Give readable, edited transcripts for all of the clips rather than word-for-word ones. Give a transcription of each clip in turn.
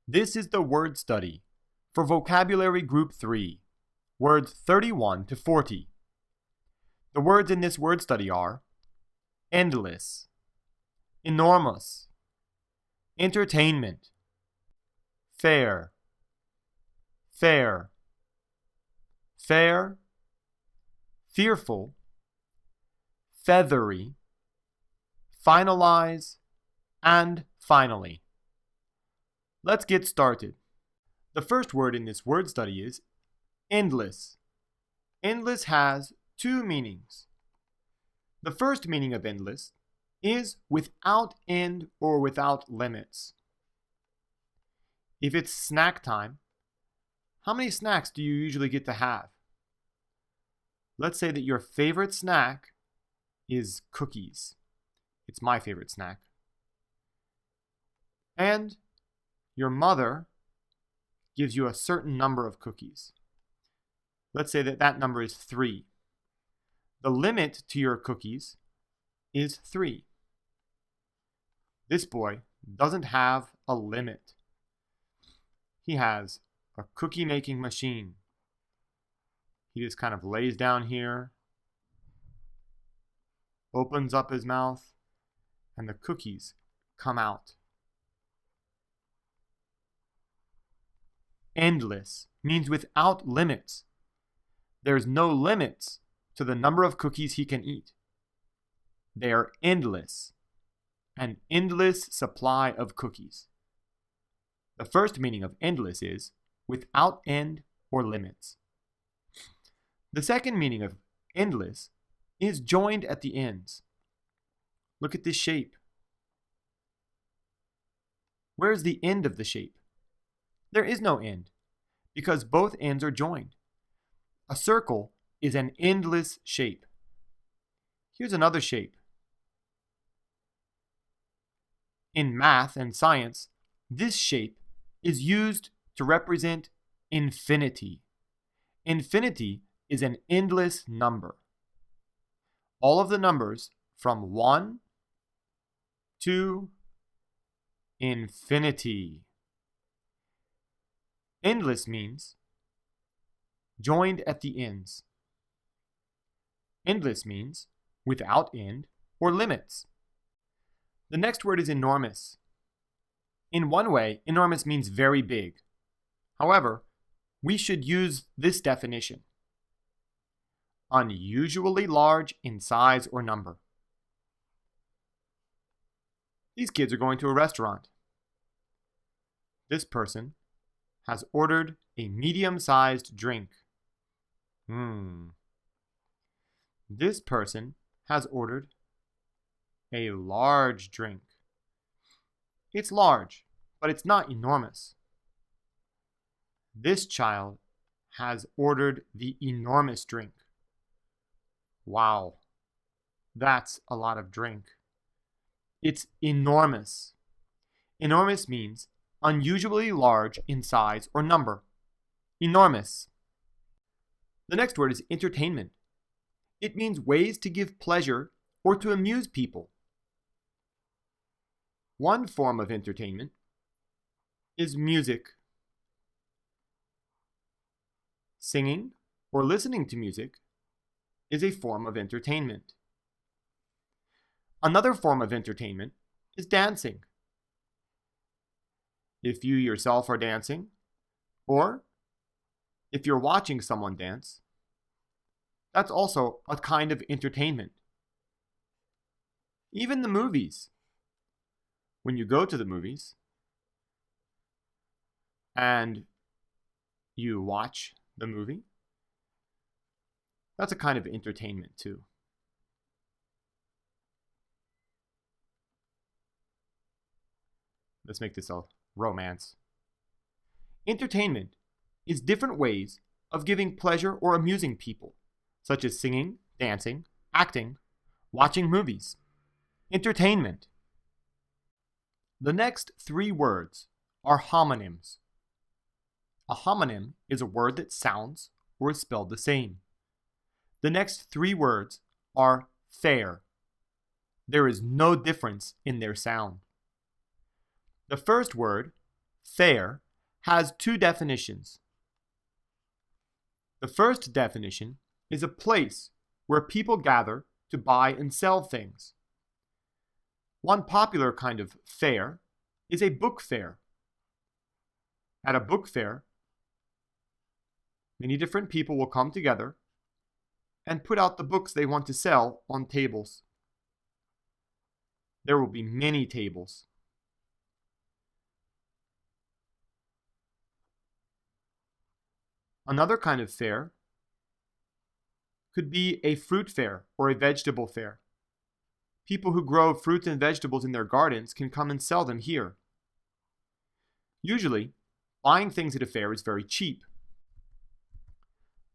This is the word study for Vocabulary Group 3, words 31 to 40. The words in this word study are endless, enormous, entertainment, fair, fair, fair, fearful, feathery, finalize, and finally. Let's get started. The first word in this word study is endless. Endless has two meanings. The first meaning of endless is without end or without limits. If it's snack time, how many snacks do you usually get to have? Let's say that your favorite snack is cookies. It's my favorite snack. And your mother gives you a certain number of cookies. Let's say that that number is 3. The limit to your cookies is 3. This boy doesn't have a limit. He has a cookie making machine. He just kind of lays down here, opens up his mouth, and the cookies come out. Endless means without limits. There's no limits to the number of cookies he can eat. They are endless, an endless supply of cookies. The first meaning of endless is without end or limits. The second meaning of endless is joined at the ends. Look at this shape. Where's the end of the shape? There is no end, because both ends are joined. A circle is an endless shape. Here's another shape. In math and science, this shape is used to represent infinity. Infinity is an endless number. All of the numbers from 1 to infinity. Endless means joined at the ends. Endless means without end or limits. The next word is enormous. In one way, enormous means very big. However, we should use this definition: unusually large in size or number. These kids are going to a restaurant. This person has ordered a medium-sized drink. This person has ordered a large drink. It's large, but it's not enormous. This child has ordered the enormous drink. Wow, that's a lot of drink. It's enormous. Enormous means unusually large in size or number. Enormous. The next word is entertainment. It means ways to give pleasure or to amuse people. One form of entertainment is music. Singing or listening to music is a form of entertainment. Another form of entertainment is dancing. If you yourself are dancing, or if you're watching someone dance, that's also a kind of entertainment. Even the movies. When you go to the movies and you watch the movie, that's a kind of entertainment too. Let's make this a romance. Entertainment is different ways of giving pleasure or amusing people, such as singing, dancing, acting, watching movies. Entertainment. The next 3 words are homonyms. A homonym is a word that sounds or is spelled the same. The next 3 words are fair. There is no difference in their sound. The first word, fair, has two definitions. The first definition is a place where people gather to buy and sell things. One popular kind of fair is a book fair. At a book fair, many different people will come together and put out the books they want to sell on tables. There will be many tables. Another kind of fair could be a fruit fair or a vegetable fair. People who grow fruits and vegetables in their gardens can come and sell them here. Usually, buying things at a fair is very cheap.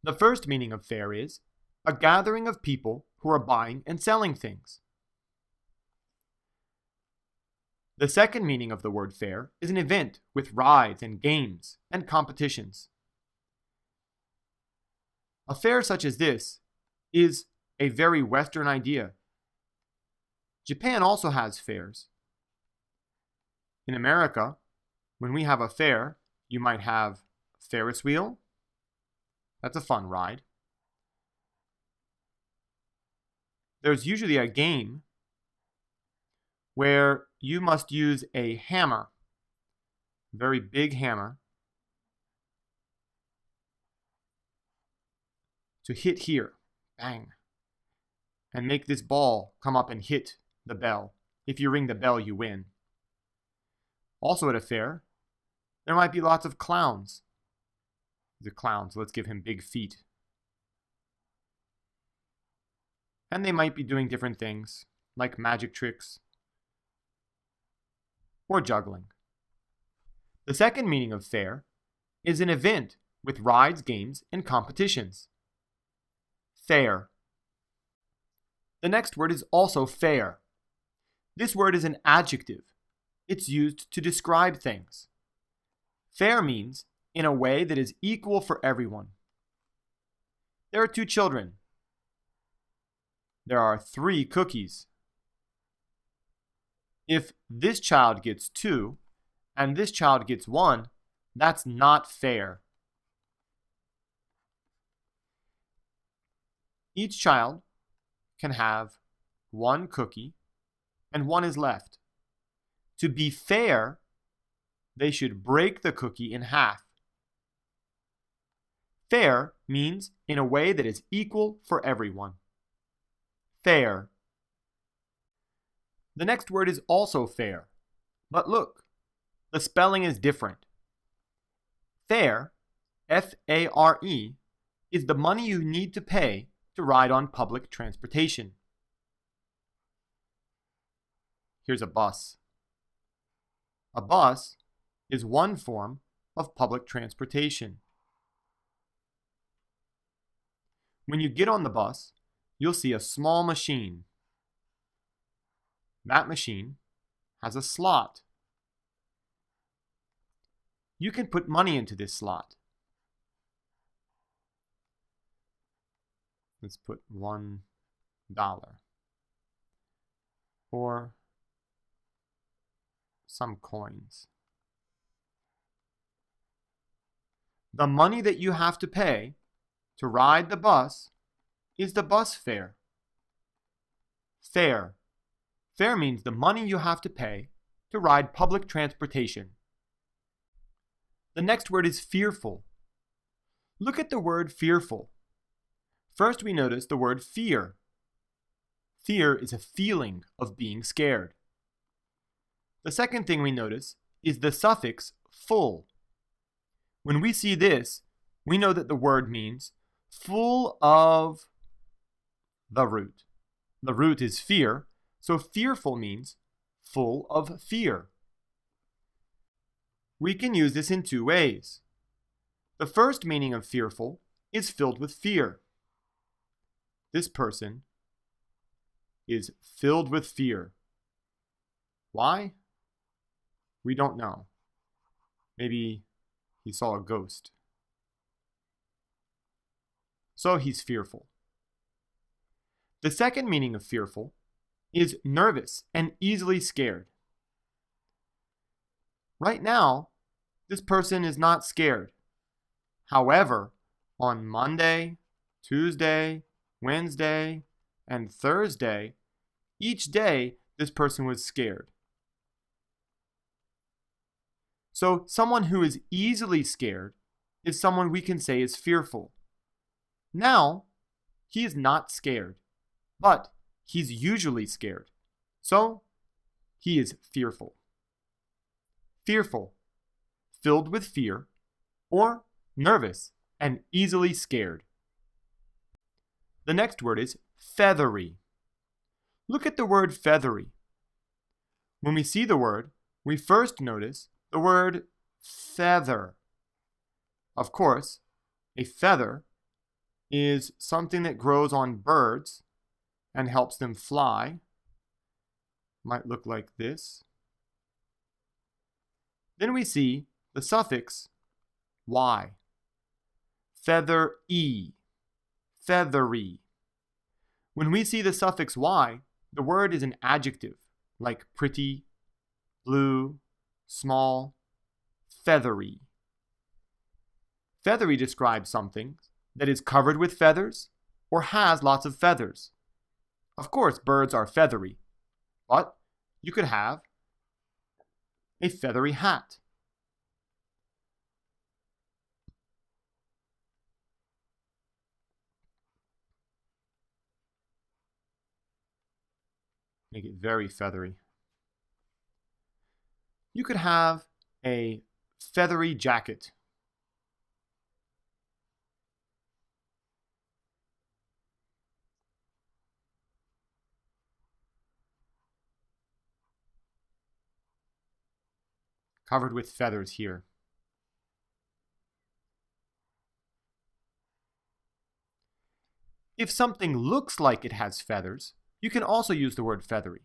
The first meaning of fair is a gathering of people who are buying and selling things. The second meaning of the word fair is an event with rides and games and competitions. A fair such as this is a very Western idea. Japan also has fairs. In America, when we have a fair, you might have a Ferris wheel. That's a fun ride. There's usually a game where you must use a hammer, a very big hammer, to hit here, bang, and make this ball come up and hit the bell. If you ring the bell, you win. Also at a fair, there might be lots of clowns. The clowns, let's give him big feet. And they might be doing different things, like magic tricks or juggling. The second meaning of fair is an event with rides, games, and competitions. Fair. The next word is also fair. This word is an adjective. It's used to describe things. Fair means in a way that is equal for everyone. There are two children. There are 3 cookies. If this child gets 2 and this child gets 1, that's not fair. Each child can have 1 cookie and 1 is left. To be fair, they should break the cookie in half. Fair means in a way that is equal for everyone. Fair. The next word is also fair, but look, the spelling is different. Fare, F-A-R-E, is the money you need to pay to ride on public transportation. Here's a bus. A bus is one form of public transportation. When you get on the bus, you'll see a small machine. That machine has a slot. You can put money into this slot. Let's put $1 or some coins. The money that you have to pay to ride the bus is the bus fare. Fare. Fare means the money you have to pay to ride public transportation. The next word is fearful. Look at the word fearful. First, we notice the word fear. Fear is a feeling of being scared. The second thing we notice is the suffix full. When we see this, we know that the word means full of the root. The root is fear, so fearful means full of fear. We can use this in 2 ways. The first meaning of fearful is filled with fear. This person is filled with fear. Why? We don't know. Maybe he saw a ghost. So he's fearful. The second meaning of fearful is nervous and easily scared. Right now, this person is not scared. However, on Monday, Tuesday, Wednesday, and Thursday, each day this person was scared. So someone who is easily scared is someone we can say is fearful. Now, he is not scared, but he's usually scared. So, he is fearful. Fearful, filled with fear, or nervous and easily scared. The next word is feathery. Look at the word feathery. When we see the word, we first notice the word feather. Of course, a feather is something that grows on birds and helps them fly. Might look like this. Then we see the suffix y. Feathery. Feathery. When we see the suffix y, the word is an adjective, like pretty, blue, small, feathery. Feathery describes something that is covered with feathers or has lots of feathers. Of course, birds are feathery, but you could have a feathery hat. Make it very feathery. You could have a feathery jacket. Covered with feathers here. If something looks like it has feathers, you can also use the word feathery.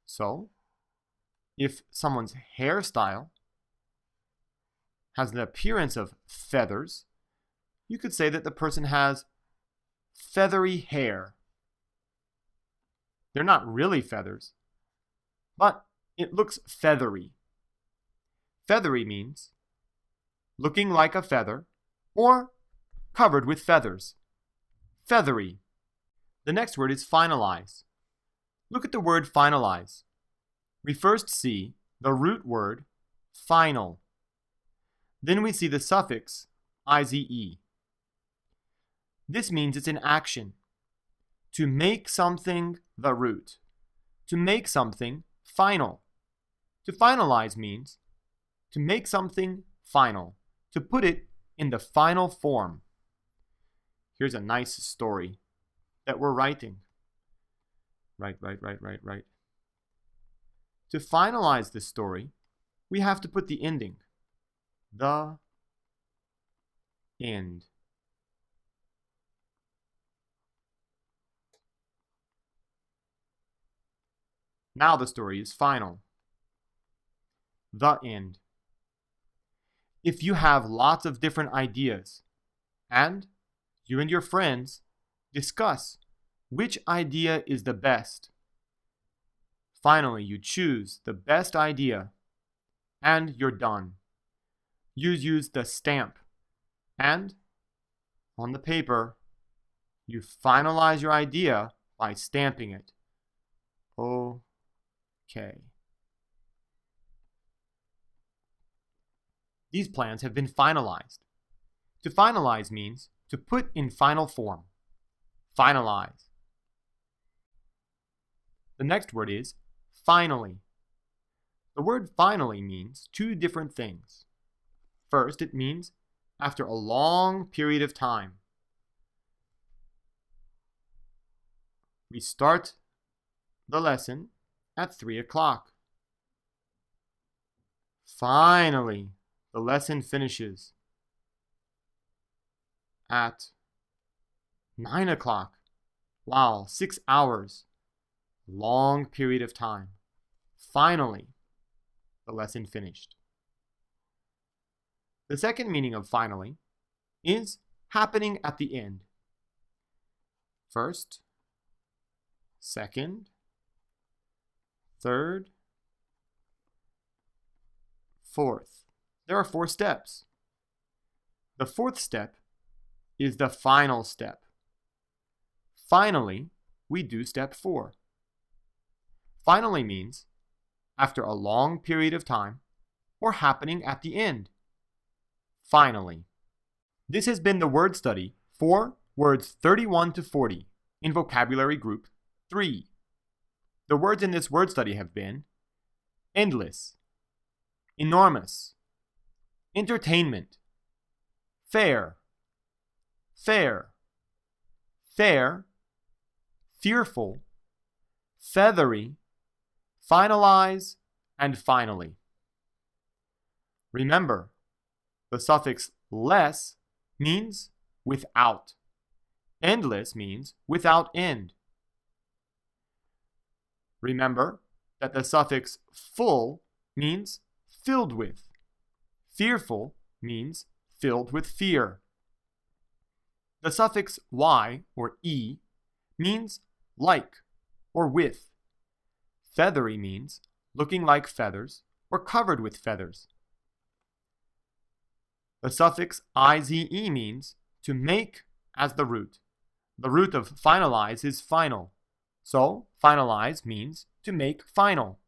So, if someone's hairstyle has the appearance of feathers, you could say that the person has feathery hair. They're not really feathers, but it looks feathery. Feathery means looking like a feather or covered with feathers. Feathery. The next word is finalize. Look at the word finalize. We first see the root word final. Then we see the suffix ize. This means it's an action. To make something the root. To make something final. To finalize means to make something final. To put it in the final form. Here's a nice story that we're writing. Write. To finalize this story, we have to put the ending. The end. Now the story is final. The end. If you have lots of different ideas, and you and your friends discuss which idea is the best, finally you choose the best idea, and you're done. You use the stamp, and on the paper, you finalize your idea by stamping it. Okay. These plans have been finalized. To finalize means to put in final form. Finalize. The next word is finally. The word finally means two different things. First, it means after a long period of time. We start the lesson at 3 o'clock. Finally, the lesson finishes at 9 o'clock. Wow, 6 hours. Long period of time. Finally, the lesson finished. The second meaning of finally is happening at the end. First, second, third, fourth. There are 4 steps. The 4th step is the final step. Finally, we do step 4. Finally means after a long period of time or happening at the end. Finally. This has been the word study for words 31 to 40 in vocabulary group 3. The words in this word study have been endless, enormous, entertainment, fair, fair, fair, fearful, feathery, finalize, and finally. Remember, the suffix less means without. Endless means without end. Remember that the suffix full means filled with. Fearful means filled with fear. The suffix y or e means like or with. Feathery means looking like feathers or covered with feathers. The suffix ize means to make as the root. The root of finalize is final, so finalize means to make final.